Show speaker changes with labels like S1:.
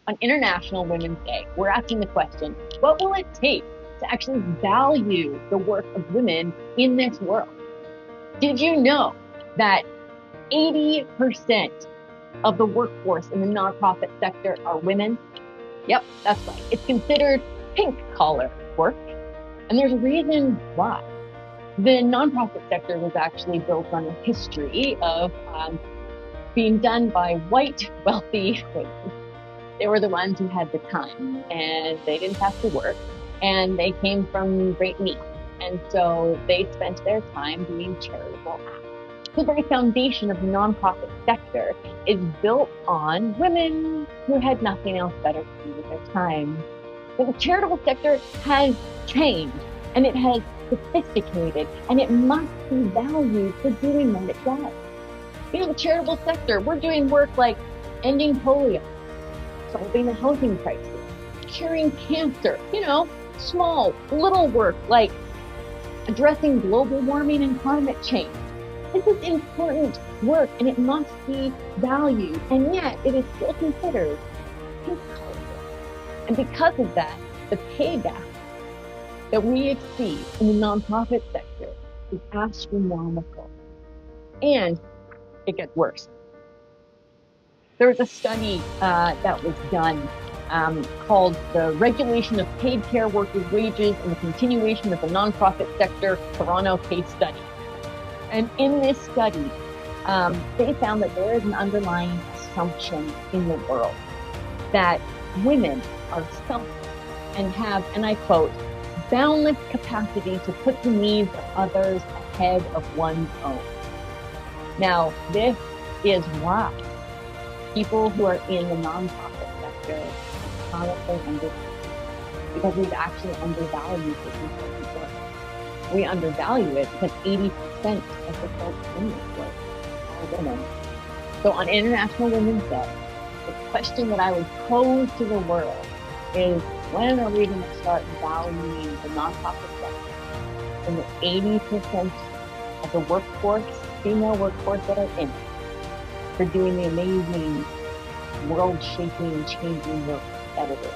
S1: On International Women's Day, we're asking the question, what will it take to actually value the work of women in this world? Did you know that 80% of the workforce in the nonprofit sector are women? Yep, that's right. It's considered pink collar work, and there's a reason why. The nonprofit sector was actually built on a history of being done by white, wealthy women. They were the ones who had the time, and they didn't have to work, and they came from great means. And so they spent their time doing charitable acts. The very foundation of the nonprofit sector is built on women who had nothing else better to do with their time. But the charitable sector has changed, and it has sophisticated, and it must be valued for doing what it does. You know, the charitable sector, we're doing work like ending polio, solving the housing crisis, curing cancer, small, little work like addressing global warming and climate change. This is important work, and it must be valued, and yet it is still considered pink-collar work. And because of that, the pay gap that we exceed in the nonprofit sector is astronomical. And it gets worse. There was a study that was done called the Regulation of Paid Care Workers' Wages and the Continuation of the Nonprofit Sector Toronto Case Study. And in this study, they found that there is an underlying assumption in the world that women are selfish and have, and I quote, boundless capacity to put the needs of others ahead of one's own. Now, this is why people who are in the nonprofit sector are chronically undervalued, because we've actually undervalued this important work. We undervalue it because 80% of the folks in this work are women. So on International Women's Day, the question that I would pose to the world is, when are we going to start valuing the nonprofit sector and the 80% of the workforce, female workforce that are in it, for doing the amazing, world-shaping, changing work that it is?